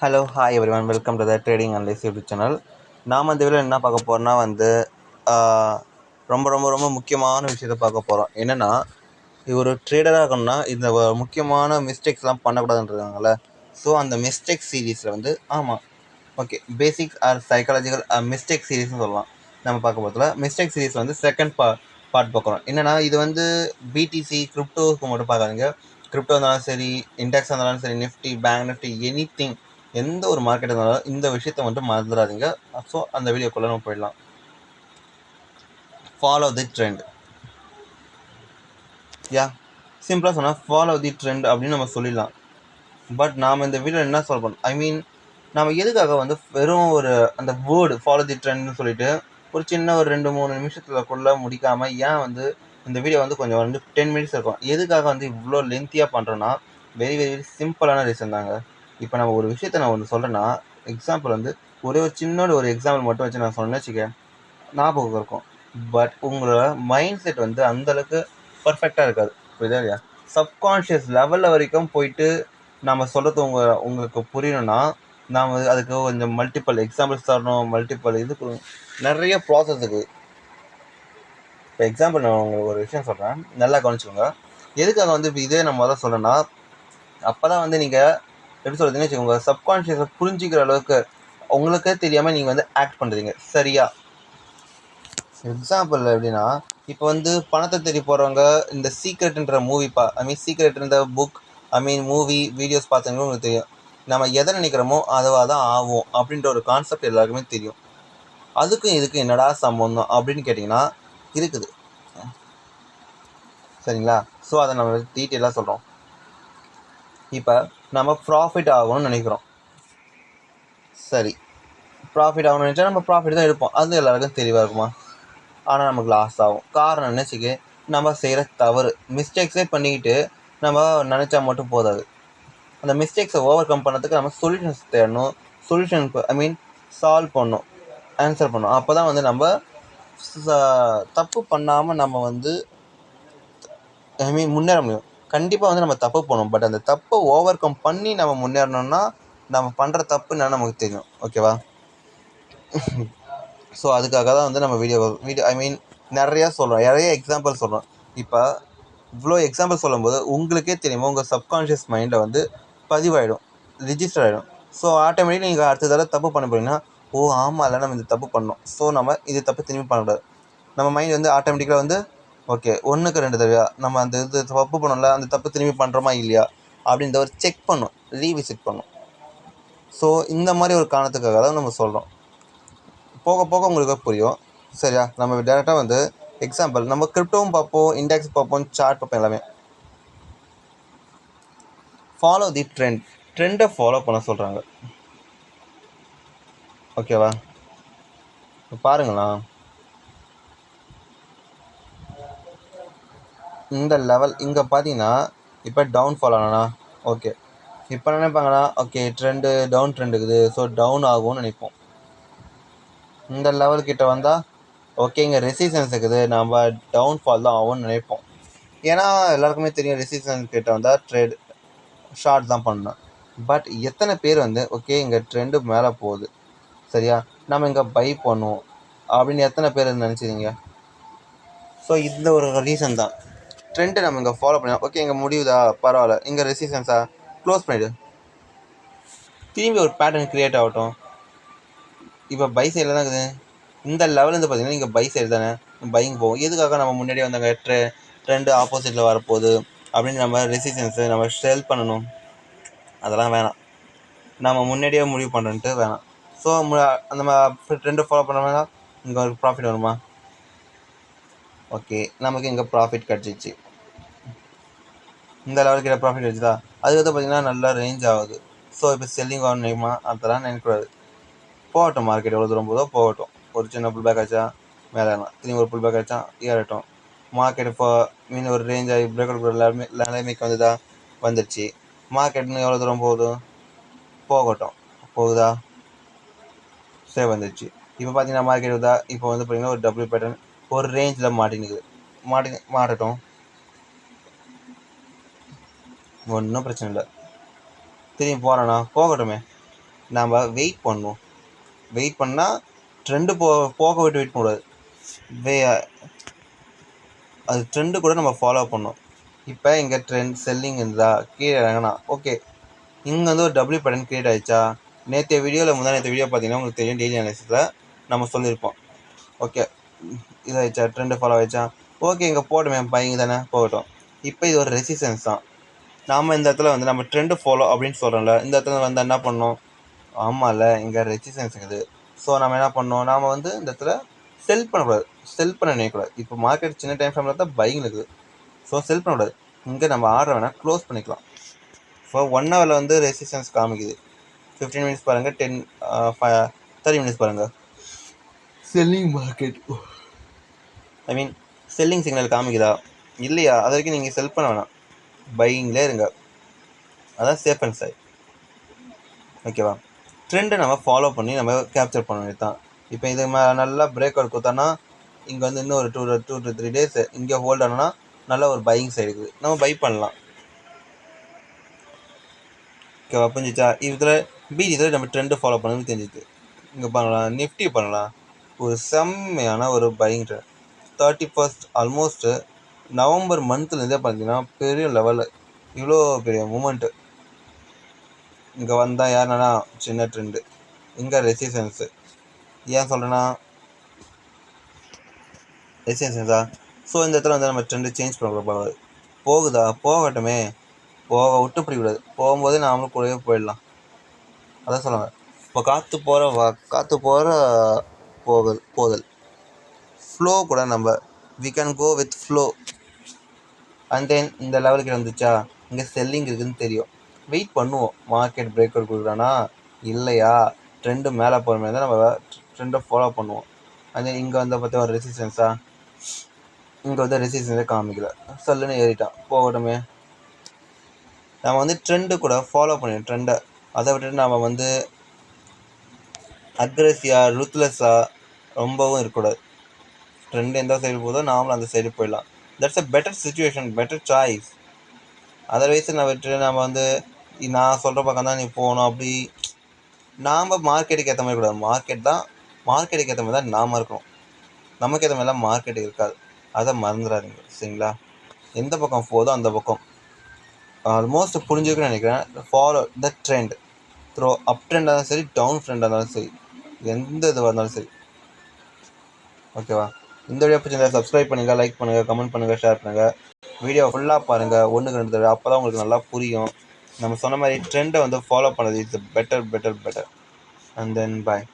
Hello hi every one welcome to the trading analyst YouTube channel. நாம் இந்த வீடியோவில் என்ன பார்க்க போகிறோம்னா ரொம்ப ரொம்ப ரொம்ப முக்கியமான விஷயத்தை பார்க்க போகிறோம். என்னென்னா, ஒரு ட்ரேடராக இருக்கணும்னா இந்த முக்கியமான மிஸ்டேக்ஸ்லாம் பண்ணக்கூடாதுன்றாங்கல்ல. ஸோ அந்த மிஸ்டேக் சீரீஸில் ஆமாம் okay basics are psychological mistake சீரீஸ்னு சொல்லலாம். நம்ம பார்க்க போகிறதுல மிஸ்டேக் சீரீஸ் செகண்ட் பார்ட் பார்க்குறோம். என்னென்னா, இது பிடிசி கிரிப்டோவுக்கு மட்டும் பார்க்காதீங்க. கிரிப்டோ இருந்தாலும் சரி, இண்டெக்ஸ் இருந்தாலும் சரி, Nifty, bank Nifty, any thing, எந்த ஒரு மார்க்கெட் இருந்தாலும் இந்த விஷயத்தை மட்டும் மறந்துடாதீங்க. ஸோ அந்த வீடியோக்குள்ளே நம்ம போயிடலாம். ஃபாலோ தி ட்ரெண்ட். சிம்பிளாக சொன்னால் ஃபாலோ தி ட்ரெண்ட் அப்படின்னு நம்ம சொல்லிடலாம். பட் நாம் இந்த வீடியோ என்ன சொல்கிறோம், நம்ம எதுக்காக வெறும் அந்த வேர்டு ஃபாலோ தி ட்ரெண்ட்னு சொல்லிட்டு ஒரு சின்ன ஒரு 2-3 நிமிஷத்துக்குள்ளே முடிக்காமல் ஏன் இந்த வீடியோ கொஞ்சம் 10 மினிட்ஸ் இருக்கும். எதுக்காக இவ்வளோ லென்த்தியாக பண்ணுறோன்னா, வெரி வெரி வெரி சிம்பிளான ரீசன் தாங்க. இப்போ நம்ம ஒரு விஷயத்தை நான் சொல்கிறேன்னா, எக்ஸாம்பிள் ஒரே ஒரு சின்ன ஒரு எக்ஸாம்பிள் மட்டும் வச்சு நான் சொன்னேன்னு வச்சுக்க, ஞாபகம் இருக்கும். பட் உங்களோட மைண்ட் செட் அந்தளவுக்கு பர்ஃபெக்டாக இருக்காது. புரியுதா இல்லையா? சப்கான்ஷியஸ் லெவலில் வரைக்கும் போயிட்டு நம்ம சொல்கிறது உங்களுக்கு புரியணும்னா, நாம் அதுக்கு கொஞ்சம் மல்டிபிள் எக்ஸாம்பிள்ஸ் தரணும், மல்டிபிள் நிறைய ப்ராசஸ் இருக்குது. இப்போ எக்ஸாம்பிள் நான் உங்களுக்கு ஒரு விஷயம் சொல்கிறேன், நல்லா கவனிச்சுக்கோங்க. எதுக்காக இப்போ இதே நம்ம தான் சொல்கிறேன்னா, அப்போ தான் நீங்கள் எப்படி சொல்கிறதுன்னு வச்சுக்கோங்க, சப்கான்ஷியஸை புரிஞ்சிக்கிற அளவுக்கு உங்களுக்கே தெரியாமல் நீங்கள் ஆக்ட் பண்ணுறீங்க. சரியா? எக்ஸாம்பிள் எப்படின்னா, இப்போ பணத்தை தேடி போகிறவங்க இந்த சீக்ரெட்ன்ற மூவி சீக்ரெட்ன்ற புக், மூவி வீடியோஸ் பார்த்தீங்கன்னா உங்களுக்கு தெரியும். நம்ம எதை நினைக்கிறோமோ அதுவாக தான் ஆகும் அப்படின்ற ஒரு கான்செப்ட் எல்லாருக்குமே தெரியும். அதுக்கும் இதுக்கும் என்னடா சம்பந்தம் அப்படின்னு கேட்டிங்கன்னா இருக்குது. சரிங்களா? ஸோ அதை நம்ம டீட்டெயிலாக சொல்கிறோம். இப்போ நம்ம ப்ராஃபிட் ஆகணும்னு நினைக்கிறோம். சரி, ப்ராஃபிட் ஆகணும்னு நினச்சா நம்ம ப்ராஃபிட் தான் எடுப்போம். அது எல்லாருக்கும் தெளிவாக இருக்குமா? ஆனால் நமக்கு லாஸ் ஆகும். காரணம் என்னச்சுக்கு, நம்ம செய்கிற தவறு மிஸ்டேக்ஸே பண்ணிக்கிட்டு நம்ம நினச்சா மட்டும் போதாது. அந்த மிஸ்டேக்ஸை ஓவர் கம் பண்ணதுக்கு நம்ம சொல்யூஷன்ஸ் தேடணும். சொல்யூஷனுக்கு சால்வ் பண்ணணும், ஆன்சர் பண்ணணும். அப்போ தான் நம்ம தப்பு பண்ணாமல் நம்ம முன்னேற முடியும். கண்டிப்பாக நம்ம தப்பு பண்ணணும். பட் அந்த தப்பை ஓவர் கம் பண்ணி நம்ம முன்னேறணும்னா நம்ம பண்ணுற தப்பு என்னன்னு நமக்கு தெரியும். ஓகேவா? ஸோ அதுக்காக தான் நம்ம வீடியோ நிறையா சொல்கிறோம், நிறைய எக்ஸாம்பிள் சொல்கிறோம். இப்போ இவ்வளோ எக்ஸாம்பிள் சொல்லும்போது உங்களுக்கே தெரியுமா, உங்கள் சப்கான்ஷியஸ் மைண்டில் பதிவாயிடும், ரிஜிஸ்டர் ஆகிடும். ஸோ ஆட்டோமேட்டிக் நீங்கள் அடுத்த தடவை தப்பு பண்ண போகிறீங்கன்னா, ஓ ஆமாம் இல்லை நம்ம இந்த தப்பு பண்ணோம், ஸோ நம்ம இது தப்பு திரும்பி பண்ணக்கூடாது. நம்ம மைண்ட் ஆட்டோமேட்டிக்காக ஓகே 1க்கு 2 தடவையா நம்ம அந்த இது தப்பு பண்ணோம்ல, அந்த தப்பு திரும்பி பண்ணுறோமா இல்லையா அப்படின்ற ஒரு செக் பண்ணும், ரீவிசிட் பண்ணும். ஸோ இந்த மாதிரி ஒரு காரணத்துக்காக தான் நம்ம சொல்கிறோம். போக போக உங்களுக்கு புரியும். சரியா? நம்ம டேரெக்டாக எக்ஸாம்பிள் நம்ம கிரிப்டோவும் பார்ப்போம், இண்டெக்ஸ் பார்ப்போம், சார்ட் பார்ப்போம். எல்லாமே ஃபாலோ தி ட்ரெண்டை ஃபாலோ பண்ண சொல்கிறாங்க. ஓகேவா? பாருங்களா, இந்த லெவல் இங்கே பார்த்தீங்கன்னா இப்போ டவுன் ஃபால் ஆனா ஓகே, இப்போ நினைப்பாங்கன்னா ஓகே ட்ரெண்டு டவுன் ட்ரெண்ட் இருக்குது, ஸோ டவுன் ஆகும்னு நினைப்போம். இந்த லெவல் கிட்ட வந்தால் ஓகே இங்கே ரெசிஸ்டன்ஸ் இருக்குது, நம்ம டவுன் ஃபால் தான் ஆகும்னு நினைப்போம். ஏன்னா எல்லாருக்குமே தெரியும் ரெசிஸ்டன்ஸ் கிட்ட வந்தால் ட்ரேட் ஷார்ட் தான் பண்ணணும். பட் எத்தனை பேர் ஓகே இங்கே ட்ரெண்டு மேலே போகுது, சரியா, நம்ம இங்கே பை பண்ணுவோம் அப்படின்னு எத்தனை பேர் நினச்சிங்க? ஸோ இந்த ஒரு ரீசன் தான் ட்ரெண்டை நம்ம இங்கே ஃபாலோ பண்ணலாம். ஓகே இங்கே முடியுதா, பரவாயில்ல, இங்கே ரெசிஸ்டன்ஸா, க்ளோஸ் பண்ணிவிடு, திரும்பி ஒரு பேட்டர்ன் க்ரியேட் ஆகட்டும். இப்போ பை சைடில் தான் இருக்குது. இந்த லெவலில் பார்த்தீங்கன்னா இங்கே பை சைடு தானே, பையிங் போகும். எதுக்காக நம்ம முன்னாடியே வந்தாங்க ட்ரெண்டு ஆப்போசிட்டில் வரப்போகுது அப்படின்னு நம்ம ரெசிஸ்டன்ஸை நம்ம செல் பண்ணணும். அதெல்லாம் வேணாம், நம்ம முன்னாடியே முடிவு பண்ணுறன்ட்டு வேணாம். ஸோ நம்ம ட்ரெண்டை ஃபாலோ பண்ணோம்னா இங்கே ஒரு ப்ராஃபிட் வருமா? ஓகே நமக்கு இங்கே ப்ராஃபிட் கிடச்சிச்சு. இந்த லெவலுக்கு ப்ராஃபிட் வச்சுதா, அது பார்த்தீங்கன்னா நல்லா ரேஞ்ச் ஆகுது. ஸோ இப்போ செல்லிங் ஆகணும் நினைக்குமா? அதெல்லாம் நினைக்கக்கூடாது. போகட்டும், மார்க்கெட் எவ்வளோ தூரம் போதோ போகட்டும். ஒரு சின்ன புல் பேக் ஆச்சா மேலே ஏறலாம், திரும்பி ஒரு புல் பேக் ஆச்சா ஏறட்டும். மார்க்கெட் இப்போ ஒரு ரேஞ்ச் ஆகி பிரேக் அவுட் நிலைமைக்கு வந்துடுச்சு. மார்க்கெட்னு எவ்வளோ தூரம் போகுது, போகட்டும். போகுதா? சேவ் வந்துடுச்சு. இப்போ பார்த்தீங்கன்னா மார்க்கெட் வருதா, இப்போ பார்த்தீங்கன்னா ஒரு டபுள் பேட்டர்ன் ஒரு ரேஞ்சில் மாட்டினுக்குது. மாட்டட்டும், ஒன்றும் பிரச்சனை இல்லை. திரும்பி போகிறேண்ணா, போகட்டுமே. நாம் வெயிட் பண்ணணும். வெயிட் பண்ணால் ட்ரெண்டு போக விட்டு வெயிட் பண்ணக்கூடாது. அது ட்ரெண்டு கூட நம்ம ஃபாலோ பண்ணணும். இப்போ இங்கே ட்ரெண்ட் செல்லிங் இருந்தா கீழே இறங்கினா ஓகே, இங்கே வந்து ஒரு டபிள்யூ பேட்டர்ன் கிரியேட் ஆகிடுச்சா. நேற்று வீடியோவில் நேற்று வீடியோ பார்த்தீங்கன்னா உங்களுக்கு தெரியும், டெய்லி அனாலிசிஸில் நம்ம சொல்லியிருப்போம். ஓகே, இதாகிடுச்சா, ட்ரெண்டு ஃபாலோ ஆகிடுச்சா, ஓகே இங்கே போட்டுமே பையங்க தானே போகட்டும். இப்போ இது ஒரு ரெசிஸ்டன்ஸ் தான். நாம் இந்த இடத்துல வந்து நம்ம ட்ரெண்டு ஃபாலோ அப்படின்னு சொல்கிறோம்ல, இந்த இடத்துல வந்து என்ன பண்ணோம், ஆமாம்ல இங்கே ரெசிஸ்டன்ஸ் இருக்குது. ஸோ நம்ம என்ன பண்ணோம், நாம் வந்து இந்த இடத்துல செல் பண்ணக்கூடாது, செல் பண்ண நினைக்கக்கூடாது. இப்போ மார்க்கெட் சின்ன டைம் ஃப்ரேமில் தான் பையிங் இருக்குது. ஸோ செல் பண்ணக்கூடாது. இங்கே நம்ம ஆர்டர் வேணால் க்ளோஸ் பண்ணிக்கலாம். ஸோ 1 ஹவரில் வந்து ரெசிஸ்டன்ஸ் காமிக்குது. 15 மினிட்ஸ் பாருங்கள், 30 மினிட்ஸ் பாருங்கள். Selling market I mean selling signal காமிக்குதா இல்லையா, அது வரைக்கும் நீங்கள் செல் பண்ண வேணாம், பையிங்லேயே இருங்க. அதான் சேஃப் அண்ட் சைட். ஓகேவா, ட்ரெண்டை நம்ம ஃபாலோ பண்ணி நம்ம கேப்சர் பண்ண வேண்டியது தான். இப்போ இது நல்லா பிரேக் அவுட் கொடுத்தோன்னா இங்கே வந்து இன்னும் ஒரு 2 to 3 days இங்கே ஹோல்ட் ஆனோன்னா நல்ல ஒரு பையிங் சைடு இருக்குது, நம்ம பை பண்ணலாம். ஓகேவா, புரிஞ்சிச்சா. இதில் இதில் நம்ம ட்ரெண்டு ஃபாலோ பண்ணணும்னு தெரிஞ்சுது. இங்கே பண்ணலாம், நிஃப்டி பண்ணலாம், ஒரு செம்மையான ஒரு buying trend. 31st almost November மந்த்லேருந்தே பார்த்தீங்கன்னா பெரிய லெவலில் இவ்வளோ பெரிய மூமெண்ட்டு. இங்கே வந்தால் யாருன்னா சின்ன ட்ரெண்டு, இங்கே ரெசிஸ்டன்ஸு. ஏன் சொல்கிறேன்னா ரெசிஸ்டன்ஸா, ஸோ இந்த இடத்துல வந்து நம்ம ட்ரெண்டு சேஞ்ச் பண்ணக்கூடாது. போகுதா போகட்டுமே, போக விட்டு பிடிக்கூடாது, போகும்போதே நாமளும் கூடவே போயிடலாம். அதான் சொல்லுவாங்க, இப்போ காற்று போகிற போதல் ஃப்ளோ கூட நம்ம we can go with flow. And then இந்த லெவலுக்கு வந்துச்சா, இங்கே செல்லிங் இருக்குதுன்னு தெரியும், வெயிட் பண்ணுவோம். மார்க்கெட் பிரேக் அவுட் கொடுக்குறானா இல்லையா, ட்ரெண்டு மேலே போகிற மாதிரி தான் நம்ம ட்ரெண்டை ஃபாலோ பண்ணுவோம். அண்ட் தென் இங்கே வந்து பார்த்தா ஒரு ரெசிஸ்டன்ஸா, இங்கே வந்து ரெசிஸ்டன்ஸே காமிக்கல, சல்லுன்னு ஏறிட்டான், போகட்டுமே. நம்ம வந்து ட்ரெண்டு கூட ஃபாலோ பண்ணிடுவோம் ட்ரெண்டை. அதை விட்டுட்டு நம்ம வந்து அக்ரெசிவாக ருத்லெஸ்ஸாக ரொம்பவும் இருக்கக்கூடாது. ட்ரெண்டு எந்த சைடு போதோ நாமளும் அந்த சைடு போயிடலாம். That's a better situation, better choice. Otherwise நம்ம வந்து நான் சொல்கிற பக்கம் தான் நீ போகணும், அப்படி நாம் மார்க்கெட்டுக்கு ஏற்ற மாதிரி கூடாது. மார்க்கெட்டுக்கு ஏற்ற மாதிரி தான் நாம் இருக்கணும். நமக்கு ஏற்ற மாதிரிலாம் மார்க்கெட்டுக்கு இருக்காது, அதை மறந்துடாதீங்க சரிங்களா. எந்த பக்கம் போதோ அந்த பக்கம் ஆல்மோஸ்ட் புரிஞ்சுக்குன்னு நினைக்கிறேன். ஃபாலோ த ட்ரெண்ட், த்ரோ அப் ட்ரெண்டாக இருந்தாலும் சரி, டவுன் ட்ரெண்டாக இருந்தாலும் சரி, எந்த இதுவாக இருந்தாலும் சரி. ஓகேவா, இந்த வீடியோ பிடிச்சிருந்தா சப்ஸ்கிரைப் பண்ணுங்கள், லைக் பண்ணுங்கள், கமெண்ட் பண்ணுங்கள், ஷேர் பண்ணுங்கள். வீடியோ ஃபுல்லாக பாருங்கள், 1-2 தடவை, அப்போ தான் உங்களுக்கு நல்லா புரியும். நம்ம சொன்ன மாதிரி ட்ரெண்டை வந்து ஃபாலோ பண்ணுறது it's better. And then bye.